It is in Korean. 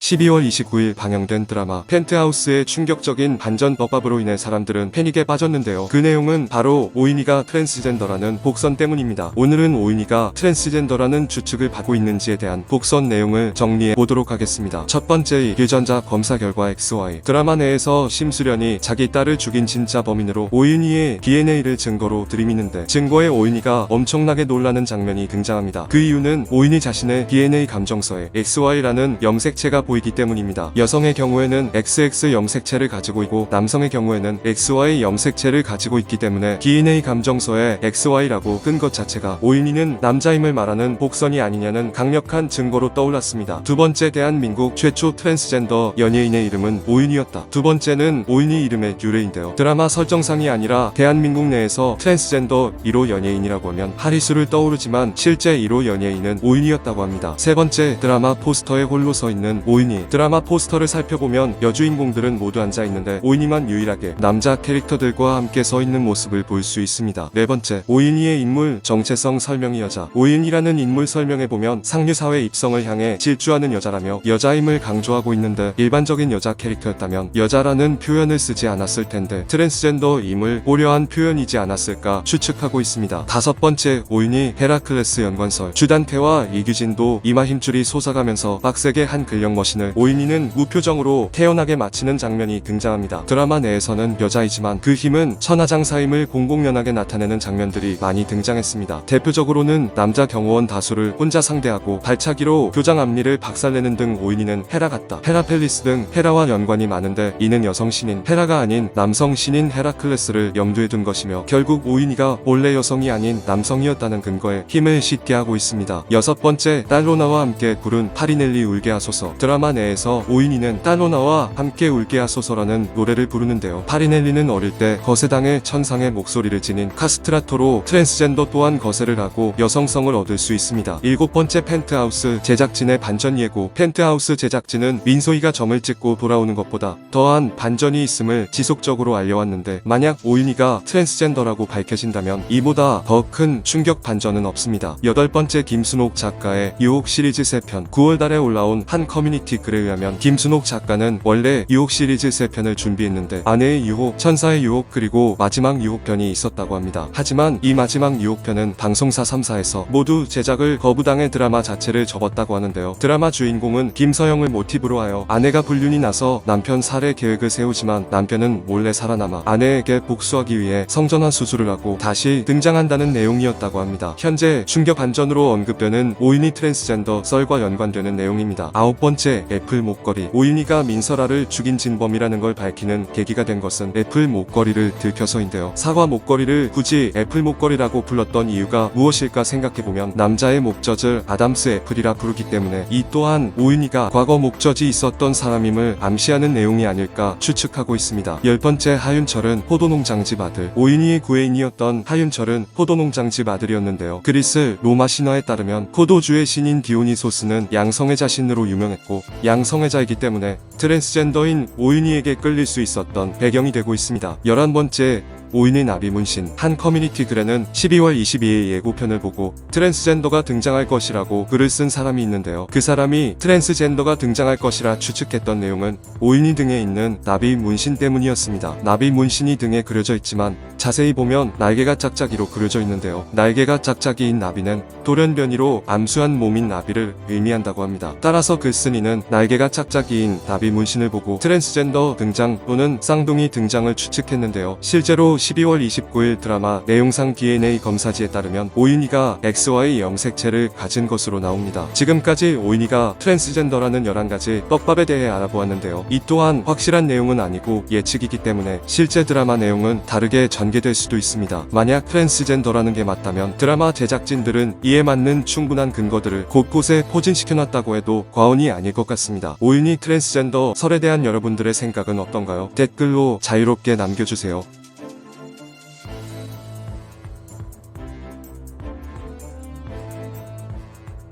12월 29일 방영된 드라마 펜트하우스의 충격적인 반전 떡밥으로 인해 사람들은 패닉에 빠졌는데요. 그 내용은 바로 오인이가 트랜스젠더라는 복선 때문입니다. 오늘은 오인이가 트랜스젠더라는 추측을 받고 있는지에 대한 복선 내용을 정리해 보도록 하겠습니다. 첫 번째, 유전자 검사 결과 XY. 드라마 내에서 심수련이 자기 딸을 죽인 진짜 범인으로 오인이의 DNA를 증거로 들이미는데 증거에 오인이가 엄청나게 놀라는 장면이 등장합니다. 그 이유는 오인이 자신의 DNA 감정서에 XY라는 염색체가 보이기 때문입니다. 여성의 경우에는 XX 염색체를 가지고 있고 남성의 경우에는 XY 염색체를 가지고 있기 때문에 DNA 감정서에 XY라고 뜬 것 자체가 오인이는 남자임을 말하는 복선이 아니냐는 강력한 증거로 떠올랐습니다. 두 번째, 대한민국 최초 트랜스젠더 연예인의 이름은 오인이었다. 두 번째는 오인이 이름의 유래인데요. 드라마 설정상이 아니라 대한민국 내에서 트랜스젠더 1호 연예인이라고 하면 하리수를 떠오르지만 실제 1호 연예인은 오인이었다고 합니다. 세 번째, 드라마 포스터에 홀로 서 있는 오인이. 드라마 포스터를 살펴보면 여주인공들은 모두 앉아있는데 오인이만 유일하게 남자 캐릭터들과 함께 서 있는 모습을 볼 수 있습니다. 네 번째, 오인이의 인물 정체성 설명이. 여자. 오인이라는 인물 설명해보면 상류사회 입성을 향해 질주하는 여자라며 여자임을 강조하고 있는데 일반적인 여자 캐릭터였다면 여자라는 표현을 쓰지 않았을 텐데 트랜스젠더임을 고려한 표현이지 않았을까 추측하고 있습니다. 다섯 번째, 오인이 헤라클레스 연관설. 주단태와 이규진도 이마 힘줄이 솟아가면서 빡세게 한 근력 머신을 오인이는 무표정으로 태연하게 마치는 장면이 등장합니다. 드라마 내에서는 여자이지만 그 힘은 천하장사임을 공공연하게 나타내는 장면들이 많이 등장했습니다. 대표적으로는 남자 경호원 다수를 혼자 상대하고 발차기로 교장 앞니를 박살내는 등 오인이는 헤라 같다, 헤라펠리스 등 헤라와 연관이 많은데 이는 여성 신인 헤라가 아닌 남성 신인 헤라클레스를 염두에 둔 것이며 결국 오인이가 본래 여성이 아닌 남성이었다는 근거에 힘을 싣게 하고 있습니다. 여섯 번째, 딸로나와 함께 부른 파리넬리 울게 하소서. 드라마 내에서 오인이는 딸로나와 함께 울게 하소서라는 노래를 부르는데요. 파리넬리는 어릴 때 거세당의 천상의 목소리를 지닌 카스트라토로 트랜스젠더 또한 거세를 하고 여성성을 얻을 수 있습니다. 일곱 번째, 펜트하우스 제작진의 반전 예고. 펜트하우스 제작진은 민소희가 점을 찍고 돌아오는 것보다 더한 반전이 있음을 지속적으로 알려왔는데 만약 오인이가 트랜스젠더라고 밝혀진다면 이보다 더 큰 충격 반전은 없습니다. 여덟 번째, 김순옥 작가의 유혹 시리즈 3편. 9월달에 올라온 한 커뮤니티 글에 의하면 김순옥 작가는 원래 유혹 시리즈 3편을 준비했는데 아내의 유혹, 천사의 유혹, 그리고 마지막 유혹편이 있었다고 합니다. 하지만 이 마지막 유혹편은 방송사 3사에서 모두 제작을 거부당해 드라마 자체를 접었다고 하는데요. 드라마 주인공은 김서영을 모티브로 하여 아내가 불륜이 나서 남편 살해 계획을 세우지만 남편은 몰래 살아남아 아내에게 복수하기 위해 성전환 수술을 하고 다시 등장한다는 내용이었다고 합니다. 현재 충격 반전으로 언급되는 오인이 트랜스젠더 썰과 연관되는 내용입니다. 아홉 번째, 애플 목걸이. 오인이가 민설아를 죽인 진범이라는 걸 밝히는 계기가 된 것은 애플 목걸이를 들켜서인데요. 사과 목걸이를 굳이 애플 목걸이라고 불렀던 이유가 무엇일까 생각해보면 남자의 목젖을 아담스 애플이라 부르기 때문에 이 또한 오인이가 과거 목젖이 있었던 사람임을 암시하는 내용이 아닐까 추측하고 있습니다. 열 번째, 하윤철은 포도농장집 아들. 오인이의 구애인이었던 하윤철은 포도농장집 아들이었는데요. 그리스 로마 신화에 따르면 포도주의 신인 디오니소스는 양성애자 신으로 유명했고 양성애자이기 때문에 트랜스젠더인 오인이에게 끌릴 수 있었던 배경이 되고 있습니다. 11번째, 오인의 나비 문신. 한 커뮤니티 글에는 12월 22일 예고편을 보고 트랜스젠더가 등장할 것이라고 글을 쓴 사람이 있는데요. 그 사람이 트랜스젠더가 등장할 것이라 추측했던 내용은 오인이 등에 있는 나비 문신 때문이었습니다. 나비 문신이 등에 그려져 있지만 자세히 보면 날개가 짝짝이로 그려져 있는데요. 날개가 짝짝이인 나비는 돌연변이로 암수한 몸인 나비를 의미한다고 합니다. 따라서 글쓴이는 날개가 짝짝이인 나비 문신을 보고 트랜스젠더 등장 또는 쌍둥이 등장을 추측했는데요. 실제로 12월 29일 드라마 내용상 DNA 검사지에 따르면 오인이가 XY 염색체를 가진 것으로 나옵니다. 지금까지 오인이가 트랜스젠더라는 11가지 떡밥에 대해 알아보았는데요. 이 또한 확실한 내용은 아니고 예측이기 때문에 실제 드라마 내용은 다르게 전개될 수도 있습니다. 만약 트랜스젠더라는 게 맞다면 드라마 제작진들은 이에 맞는 충분한 근거들을 곳곳에 포진시켜놨다고 해도 과언이 아닐 것 같습니다. 오인이 트랜스젠더 설에 대한 여러분들의 생각은 어떤가요? 댓글로 자유롭게 남겨주세요.